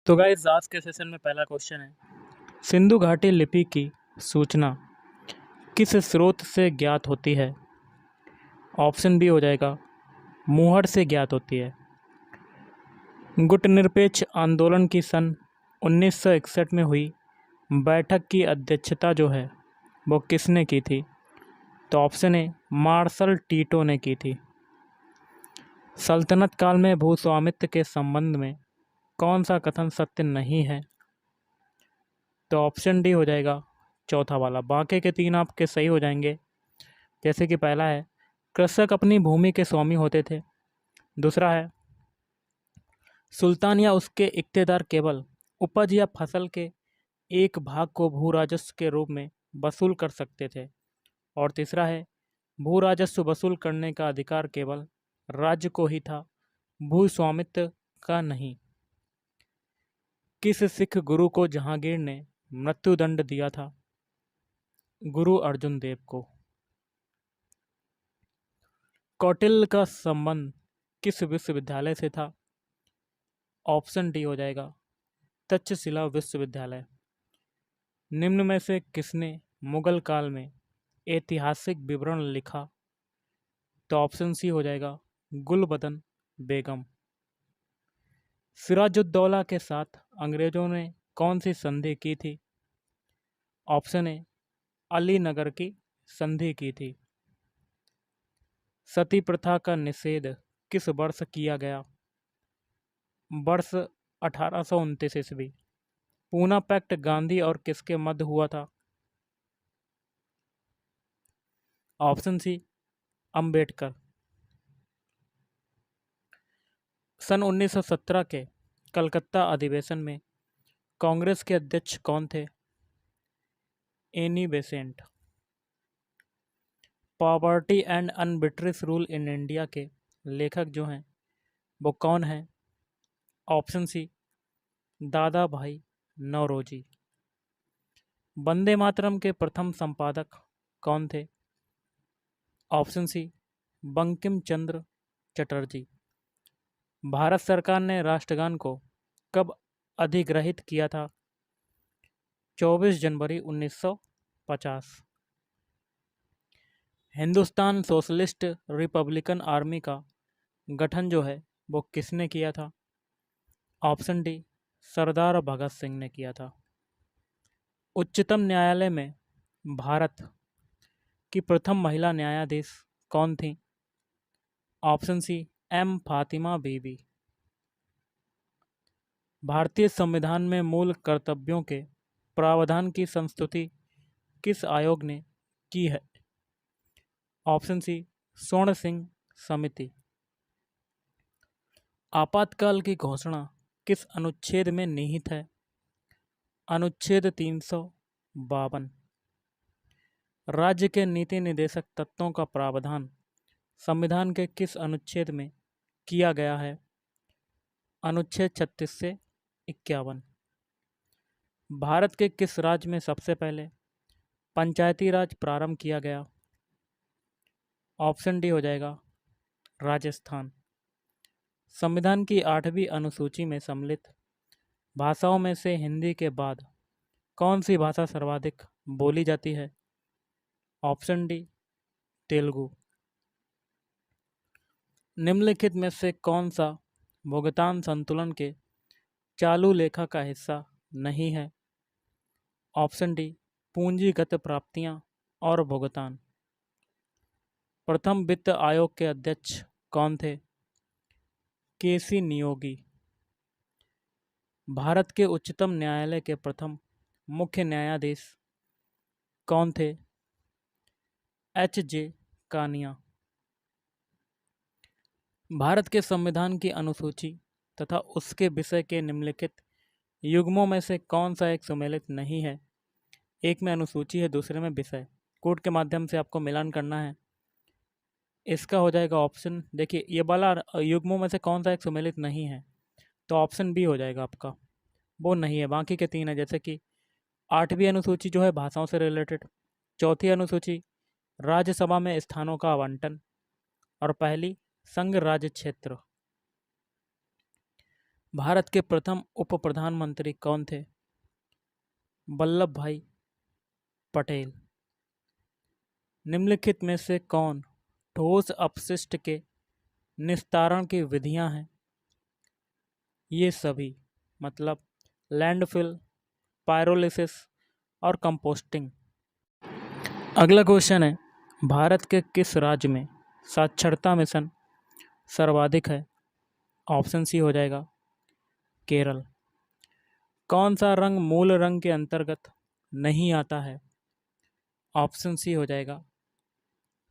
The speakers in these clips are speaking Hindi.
तो गाइस आज के सेशन में पहला क्वेश्चन है। सिंधु घाटी लिपि की सूचना किस स्रोत से ज्ञात होती है? ऑप्शन बी हो जाएगा मूहर से ज्ञात होती है। गुटनिरपेक्ष आंदोलन की सन 1961 में हुई बैठक की अध्यक्षता जो है वो किसने की थी? तो ऑप्शन ए मार्शल टीटो ने की थी। सल्तनत काल में भूस्वामित्व के संबंध में कौन सा कथन सत्य नहीं है? तो ऑप्शन डी हो जाएगा चौथा वाला। बाकी के तीन आपके सही हो जाएंगे। जैसे कि पहला है कृषक अपनी भूमि के स्वामी होते थे। दूसरा है सुल्तान या उसके इक्तेदार केवल उपज या फसल के एक भाग को भू राजस्व के रूप में वसूल कर सकते थे। और तीसरा है भू राजस्व वसूल करने का अधिकार केवल राज्य को ही था, भू स्वामित्व का नहीं। किस सिख गुरु को जहांगीर ने मृत्युदंड दिया था? गुरु अर्जुन देव को। कौटिल्य का संबंध किस विश्वविद्यालय से था? ऑप्शन डी हो जाएगा तक्षशिला विश्वविद्यालय। निम्न में से किसने मुगल काल में ऐतिहासिक विवरण लिखा? तो ऑप्शन सी हो जाएगा गुलबदन बेगम। सिराजुद्दौला के साथ अंग्रेजों ने कौन सी संधि की थी? ऑप्शन ए अलीनगर की संधि की थी। सती प्रथा का निषेध किस वर्ष किया गया? वर्ष 1829 ईस्वी। पूना पैक्ट गांधी और किसके मध्य हुआ था? Option C Ambedkar. सन 1917 के कलकत्ता अधिवेशन में कांग्रेस के अध्यक्ष कौन थे? Annie Besant. Poverty and un-British rule in India के लेखक जो हैं वो कौन हैं? ऑप्शन सी दादा भाई नौरोजी। वंदे मातरम के प्रथम संपादक कौन थे? Option C Bankim Chandra Chatterjee. भारत सरकार ने राष्ट्रगान को कब अधिग्रहित किया था? 24 जनवरी 1950। हिंदुस्तान सोशलिस्ट रिपब्लिकन आर्मी का गठन जो है वो किसने किया था? ऑप्शन डी सरदार भगत सिंह ने किया था। उच्चतम न्यायालय में भारत की प्रथम महिला न्यायाधीश कौन थी? ऑप्शन सी एम फातिमा बीबी। भारतीय संविधान में मूल कर्तव्यों के प्रावधान की संस्तुति किस आयोग ने की है? ऑप्शन सी स्वर्ण सिंह समिति। आपातकाल की घोषणा किस अनुच्छेद में निहित है? अनुच्छेद 352। राज्य के नीति निदेशक तत्वों का प्रावधान संविधान के किस अनुच्छेद में किया गया है? अनुच्छेद 36 से 51। भारत के किस राज्य में सबसे पहले पंचायती राज प्रारंभ किया गया? ऑप्शन डी हो जाएगा राजस्थान। संविधान की 8वीं अनुसूची में सम्मिलित भाषाओं में से हिंदी के बाद कौन सी भाषा सर्वाधिक बोली जाती है? Option D Telugu. निम्नलिखित में से कौन सा भुगतान संतुलन के चालू लेखा का हिस्सा नहीं है? ऑप्शन डी पूंजीगत प्राप्तियां और भुगतान। प्रथम वित्त आयोग के अध्यक्ष कौन थे? केसी नियोगी। भारत के उच्चतम न्यायालय के प्रथम मुख्य न्यायाधीश कौन थे? H J Kania. भारत के संविधान की अनुसूची तथा उसके विषय के निम्नलिखित युग्मों में से कौन सा एक सम्मिलित नहीं है? एक में अनुसूची है, दूसरे में विषय। कोड के माध्यम से आपको मिलान करना है। इसका हो जाएगा ऑप्शन, देखिए ये वाला युग्मों में से कौन सा एक सम्मिलित नहीं है, तो ऑप्शन बी हो जाएगा आपका, वो नहीं है। बाकी के तीन है, जैसे कि 8वीं अनुसूची जो है भाषाओं से रिलेटेड, चौथी अनुसूची राज्यसभा में स्थानों का आवंटन, और पहली संघ राज्य क्षेत्र। भारत के प्रथम उप प्रधानमंत्री कौन थे? वल्लभ भाई पटेल। निम्नलिखित में से कौन ठोस अपशिष्ट के निस्तारण की विधियां हैं? ये सभी, मतलब लैंडफिल, पायरोलिसिस और कंपोस्टिंग। अगला क्वेश्चन है, भारत के किस राज्य में साक्षरता मिशन सर्वाधिक है? ऑप्शन सी हो जाएगा केरल। कौन सा रंग मूल रंग के अंतर्गत नहीं आता है? ऑप्शन सी हो जाएगा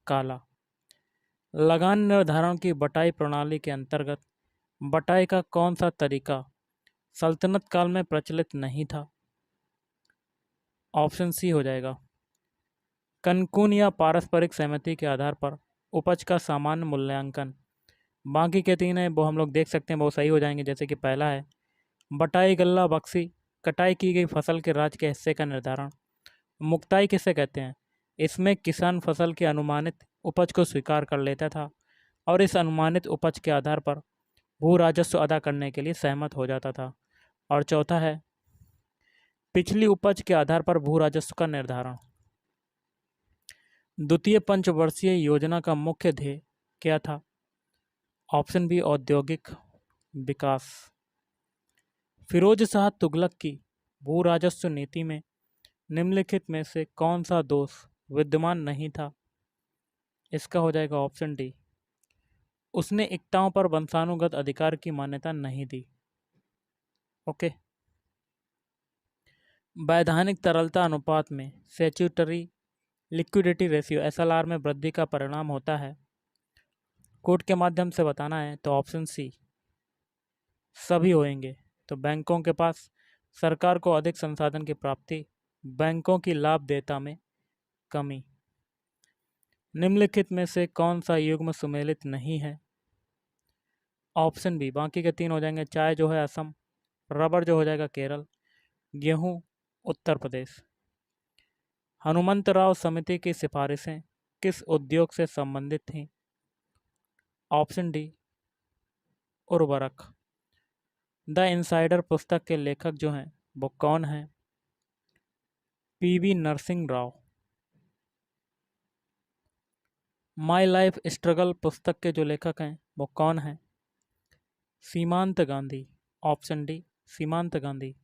काला। लगान निर्धारण की बटाई प्रणाली के अंतर्गत बटाई का कौन सा तरीका सल्तनत काल में प्रचलित नहीं था? ऑप्शन सी हो जाएगा कनकून या पारस्परिक सहमति के आधार पर उपज का सामान्य मूल्यांकन। बाकी के तीन हैं वो हम लोग देख सकते हैं, वो सही हो जाएंगे। जैसे कि पहला है बटाई गल्ला बक्सी, कटाई की गई फसल के राज्य के हिस्से का निर्धारण। मुक्ताई किसे कहते हैं? इसमें किसान फसल के अनुमानित उपज को स्वीकार कर लेता था और इस अनुमानित उपज के आधार पर भू राजस्व अदा करने के लिए सहमत हो जाता था। और चौथा है पिछली उपज के आधार पर भू राजस्व का निर्धारण। द्वितीय पंचवर्षीय योजना का मुख्य ध्येय क्या था? ऑप्शन बी औद्योगिक विकास। फिरोज शाह तुगलक की भू राजस्व नीति में निम्नलिखित में से कौन सा दोष विद्यमान नहीं था? इसका हो जाएगा ऑप्शन डी, उसने इक्ताओं पर वंशानुगत अधिकार की मान्यता नहीं दी। ओके। वैधानिक तरलता अनुपात में स्टैट्यूटरी लिक्विडिटी रेशियो एसएलआर में वृद्धि का परिणाम होता है। कोड के माध्यम से बताना है तो ऑप्शन सी सभी होंगे। तो बैंकों के पास सरकार को अधिक संसाधन की प्राप्ति, बैंकों की लाभदेयता में कमी। निम्नलिखित में से कौन सा युग्म सुमेलित नहीं है? ऑप्शन बी, बाकी के तीन हो जाएंगे। चाय जो है असम, रबर जो हो जाएगा केरल, गेहूं उत्तर प्रदेश। हनुमंतराव समिति की सिफारिशें किस उद्योग से संबंधित थीं? ऑप्शन डी उर्वरक। द इनसाइडर पुस्तक के लेखक जो हैं वो कौन हैं? PV Narasimha Rao. My life struggle पुस्तक के जो लेखक हैं वो कौन हैं? सीमांत गांधी। ऑप्शन डी सीमांत गांधी।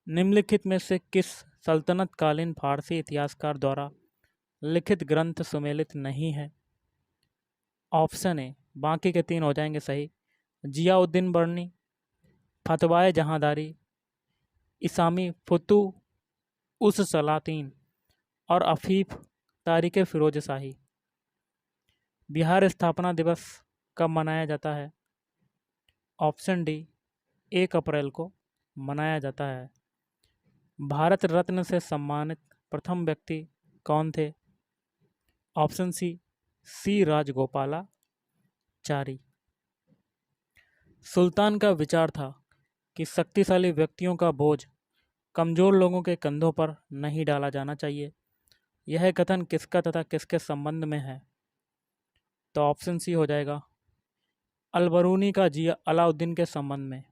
निम्नलिखित में से किस सल्तनत कालीन फारसी इतिहासकार द्वारा लिखित ग्रंथ सुमेलित नहीं है? ऑप्शन ए, बाकी के तीन हो जाएंगे सही। जियाउद्दीन बर्नी, फतवाए जहांदारी, इसामी फुतू उस सलातीन और अफीफ तारीख फिरोज शाही। बिहार स्थापना दिवस कब मनाया जाता है? ऑप्शन डी 1 अप्रैल को मनाया जाता है। भारत रत्न से सम्मानित प्रथम व्यक्ति कौन थे? Option C Rajagopalachari. सुल्तान का विचार था कि शक्तिशाली व्यक्तियों का बोझ कमज़ोर लोगों के कंधों पर नहीं डाला जाना चाहिए। यह कथन किसका तथा किसके संबंध में है? तो ऑप्शन सी हो जाएगा अलबरूनी का जिया अलाउद्दीन के संबंध में।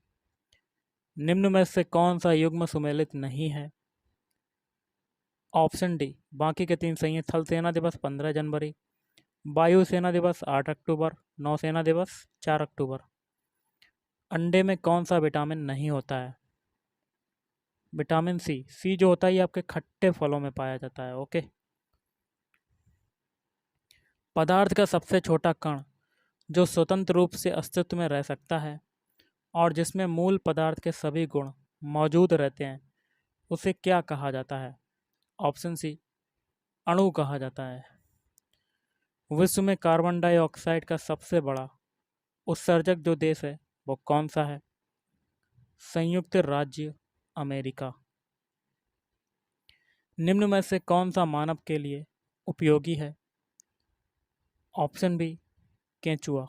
निम्न में से कौन सा युग्म सुमेलित नहीं है? ऑप्शन डी, बाकी के तीन सही हैं। थल सेना दिवस 15 जनवरी, वायुसेना दिवस 8 अक्टूबर, नौसेना दिवस 4 अक्टूबर। अंडे में कौन सा विटामिन नहीं होता है? विटामिन सी जो होता है ये आपके खट्टे फलों में पाया जाता है। ओके। पदार्थ का सबसे छोटा कण जो स्वतंत्र रूप से अस्तित्व में रह सकता है और जिसमें मूल पदार्थ के सभी गुण मौजूद रहते हैं उसे क्या कहा जाता है? ऑप्शन सी अणु कहा जाता है। विश्व में कार्बन डाइऑक्साइड का सबसे बड़ा उत्सर्जक जो देश है वो कौन सा है? संयुक्त राज्य अमेरिका। निम्न में से कौन सा मानव के लिए उपयोगी है? ऑप्शन बी केंचुआ।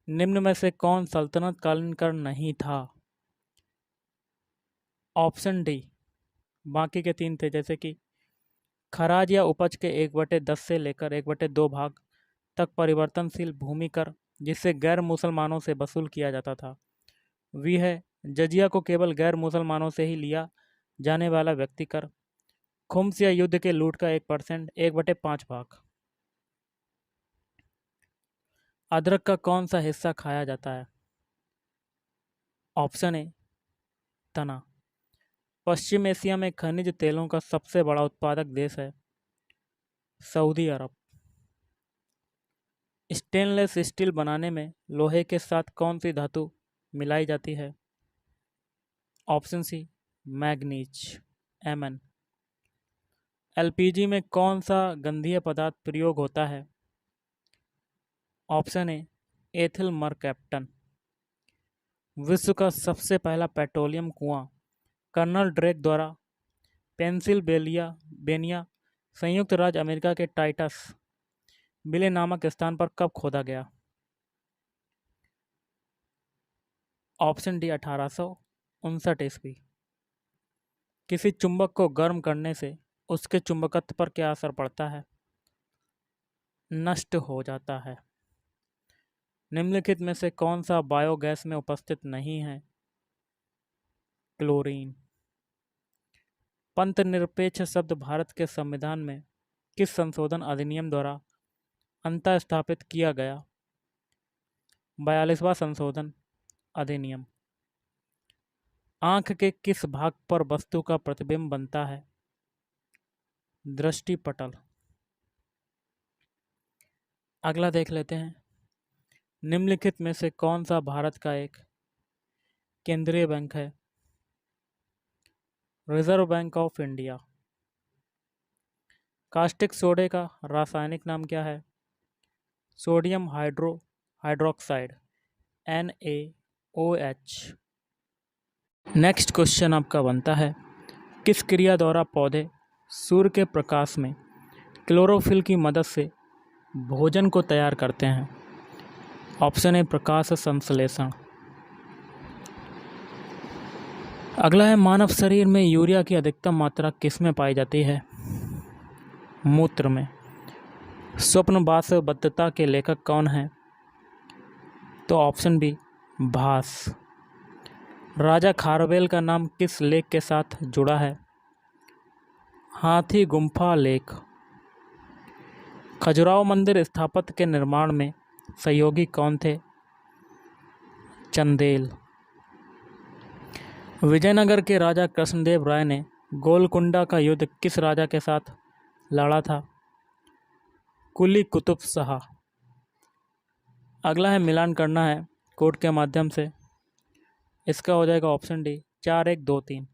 निम्न में से कौन सल्तनत कालीन कर नहीं था? ऑप्शन डी, बाकी के तीन थे। जैसे कि खराज या उपज के 1/10 से लेकर 1/2 भाग तक परिवर्तनशील भूमि कर जिससे गैर मुसलमानों से वसूल किया जाता था। वी है जजिया को केवल गैर मुसलमानों से ही लिया जाने वाला व्यक्ति कर। खुम्स या युद्ध के लूट का 1%, 1/5 भाग। अदरक का कौन सा हिस्सा खाया जाता है? ऑप्शन ए तना। पश्चिम एशिया में खनिज तेलों का सबसे बड़ा उत्पादक देश है सऊदी अरब। स्टेनलेस स्टील बनाने में लोहे के साथ कौन सी धातु मिलाई जाती है? Option C manganese, Mn। LPG में कौन सा गंधीय पदार्थ प्रयोग होता है? Option A ethyl mercaptan. विश्व का सबसे पहला पेट्रोलियम कुआं कर्नल ड्रेक द्वारा पेंसिल्वेनिया संयुक्त राज्य अमेरिका के टाइटस विले नामक स्थान पर कब खोदा गया? ऑप्शन डी 1859 ईस्वी। किसी चुंबक को गर्म करने से उसके चुंबकत्व पर क्या असर पड़ता है? नष्ट हो जाता है। निम्नलिखित में से कौन सा बायोगैस में उपस्थित नहीं है? क्लोरीन। पंथनिरपेक्ष शब्द भारत के संविधान में किस संशोधन अधिनियम द्वारा अंतः स्थापित किया गया? 42वां संशोधन अधिनियम। आँख के किस भाग पर वस्तु का प्रतिबिंब बनता है? दृष्टिपटल। अगला देख लेते हैं। निम्नलिखित में से कौन सा भारत का एक केंद्रीय बैंक है? Reserve bank of India. Caustic सोडे का रासायनिक नाम क्या है? Sodium hydroxide, NaOH। Next question आपका बनता है, किस क्रिया द्वारा पौधे सूर्य के प्रकाश में क्लोरोफिल की मदद से भोजन को तैयार करते हैं? ऑप्शन ए प्रकाश संश्लेषण। अगला है, मानव शरीर में यूरिया की अधिकतम मात्रा किसमें पाई जाती है? मूत्र में। स्वप्नवासवदत्ता के लेखक कौन हैं? तो ऑप्शन बी भास। राजा खारवेल का नाम किस लेख के साथ जुड़ा है? हाथी गुम्फा लेख। खजुराहो मंदिर स्थापत्य के निर्माण में सहयोगी कौन थे? चंदेल। विजयनगर के राजा कृष्णदेव राय ने गोलकुंडा का युद्ध किस राजा के साथ लड़ा था? कुली कुतुब शाह। अगला है, मिलान करना है कोड के माध्यम से। इसका हो जाएगा ऑप्शन डी 4123।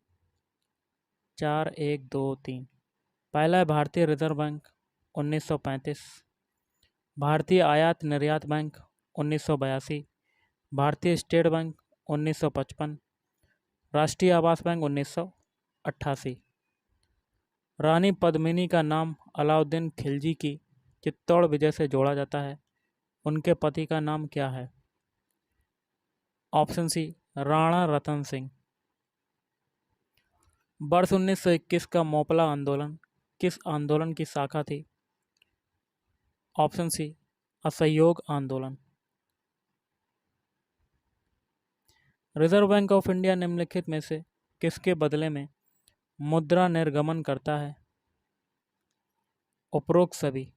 4123। पहला है भारतीय रिजर्व बैंक 1935, भारतीय आयात निर्यात बैंक 1982, भारतीय स्टेट बैंक 1955, राष्ट्रीय आवास बैंक 1988। रानी पद्मिनी का नाम अलाउद्दीन खिलजी की चित्तौड़ विजय से जोड़ा जाता है। उनके पति का नाम क्या है? ऑप्शन सी राणा रतन सिंह। वर्ष 1921 का मोपला आंदोलन किस आंदोलन की शाखा थी? ऑप्शन सी असहयोग आंदोलन। रिजर्व बैंक ऑफ इंडिया निम्नलिखित में से किसके बदले में मुद्रा निर्गमन करता है? उपरोक्त सभी।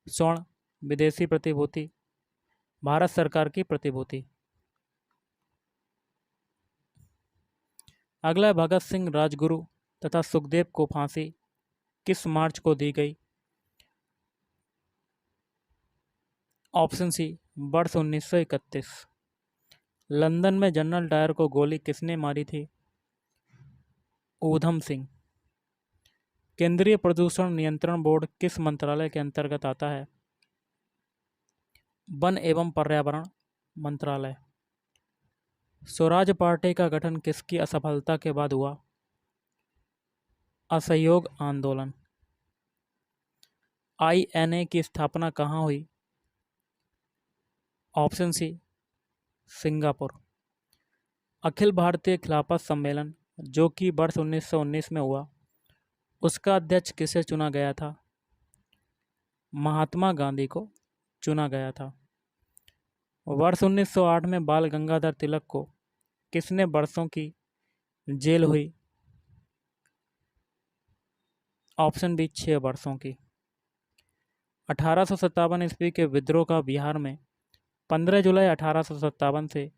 स्वर्ण, विदेशी प्रतिभूति, भारत सरकार की प्रतिभूति। अगला है, भगत सिंह, राजगुरु तथा सुखदेव को फांसी किस मार्च को दी गई? ऑप्शन सी वर्ष 1931। लंदन में जनरल डायर को गोली किसने मारी थी? ऊधम सिंह। केंद्रीय प्रदूषण नियंत्रण बोर्ड किस मंत्रालय के अंतर्गत आता है? वन एवं पर्यावरण मंत्रालय। स्वराज पार्टी का गठन किसकी असफलता के बाद हुआ? असहयोग आंदोलन। INA की स्थापना कहाँ हुई? Option C Singapore. Akhil Bharatiya खिलाफत सम्मेलन जो कि वर्ष 1919 में हुआ, उसका अध्यक्ष किसे चुना गया था? महात्मा गांधी को चुना गया था। वर्ष 1908 में बाल गंगाधर तिलक को कितने वर्षों की जेल हुई? ऑप्शन बी 6 वर्षों की। 1857 ईस्वी के विद्रोह का बिहार में 15 जुलाई 1857 से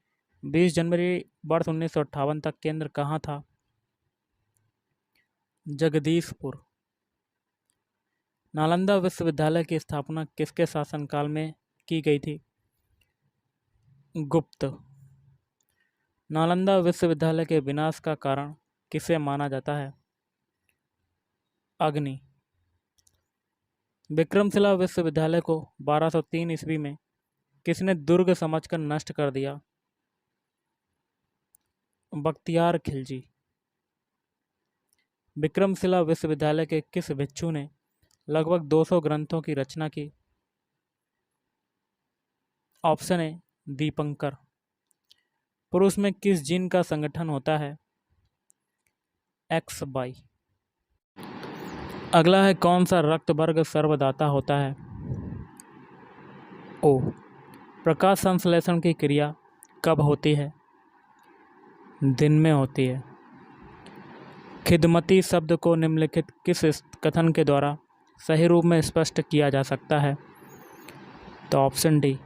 20 जनवरी वर्ष 1958 तक केंद्र कहाँ था? जगदीशपुर। नालंदा विश्वविद्यालय की स्थापना किसके शासनकाल में की गई थी? गुप्त। नालंदा विश्वविद्यालय के विनाश का कारण किसे माना जाता है? अग्नि। विक्रमशिला विश्वविद्यालय को 1203 ईस्वी में किसने दुर्ग समझकर नष्ट कर दिया? बख्तियार खिलजी। विक्रमशिला विश्वविद्यालय के किस भिक्षु ने लगभग 200 ग्रंथों की रचना की? Option A Dipankar. पुरुष में किस जीन का संगठन होता है? X Y. अगला है कौन सा रक्त वर्ग सर्वदाता होता है? ओ। प्रकाश संश्लेषण की क्रिया कब होती है? दिन में होती है। खिदमती शब्द को निम्नलिखित किस कथन के द्वारा सही रूप में स्पष्ट किया जा सकता है? तो ऑप्शन डी,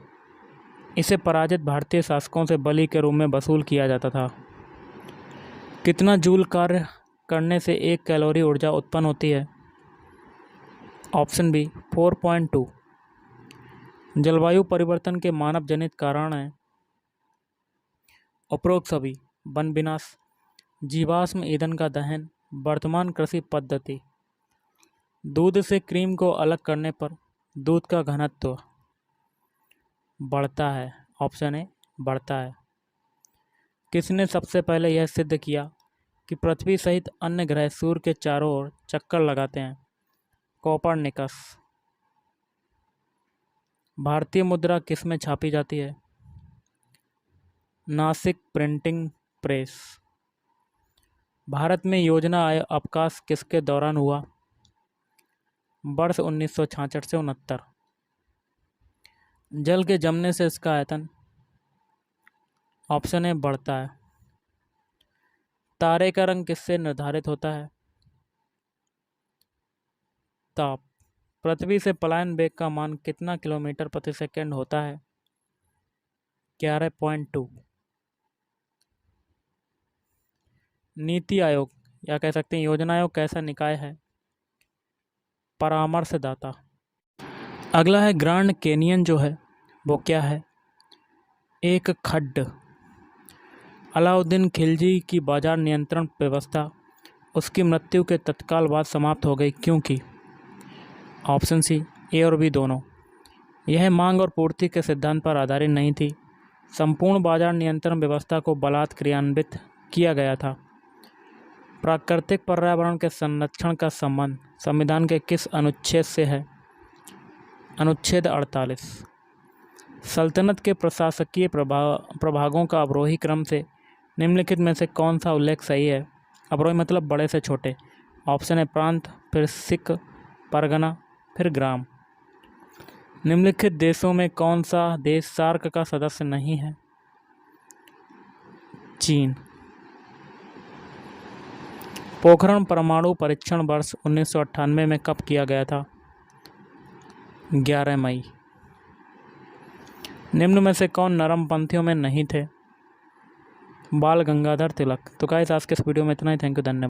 इसे पराजित भारतीय शासकों से बलि के रूप में वसूल किया जाता था। कितना जूल कार्य करने से 1 कैलोरी ऊर्जा उत्पन्न होती है? Option B 4.2। जलवायु परिवर्तन के मानव जनित कारण हैं उपरोक्त सभी: वन विनाश, जीवाश्म ईंधन का दहन, वर्तमान कृषि पद्धति। दूध से क्रीम को अलग करने पर दूध का घनत्व बढ़ता है। ऑप्शन ए बढ़ता है। किसने सबसे पहले यह सिद्ध किया कि पृथ्वी सहित अन्य ग्रह सूर्य के चारों ओर चक्कर लगाते हैं? कोपरनिकस। भारतीय मुद्रा किस में छापी जाती है? Nashik printing press. भारत में योजना आय अवकाश किसके दौरान हुआ? वर्ष 1966 से 69। जल के जमने से इसका आयतन? ऑप्शन ए बढ़ता है। तारे का रंग किससे निर्धारित होता है? ताप। पृथ्वी से पलायन वेग का मान कितना किलोमीटर प्रति सेकंड होता है? 11.2। नीति आयोग या कह सकते हैं योजना आयोग कैसा निकाय है? परामर्शदाता। अगला है ग्रैंड कैनियन जो है वो क्या है? एक खड्ड। अलाउद्दीन खिलजी की बाजार नियंत्रण व्यवस्था उसकी मृत्यु के तत्काल बाद समाप्त हो गई क्योंकि? ऑप्शन सी ए और बी दोनों। यह मांग और पूर्ति के सिद्धांत पर आधारित नहीं थी। संपूर्ण बाजार नियंत्रण व्यवस्था को बलात् क्रियान्वित किया गया था। प्राकृतिक पर्यावरण के संरक्षण का संबंध संविधान के किस अनुच्छेद से है? अनुच्छेद 48। सल्तनत के प्रशासकीय प्रभागों का अवरोही क्रम से निम्नलिखित में से कौन सा उल्लेख सही है? अवरोही मतलब बड़े से छोटे। ऑप्शन है प्रांत, फिर सिख, परगना, फिर ग्राम। निम्नलिखित देशों में कौन सा देश सार्क का सदस्य नहीं है? चीन। पोखरण परमाणु परीक्षण वर्ष 1998 में कब किया गया था? 11 मई। निम्न में से कौन नरमपंथियों में नहीं थे? बाल गंगाधर तिलक। तो गाइस आज के इस वीडियो में इतना ही। थैंक यू, धन्यवाद।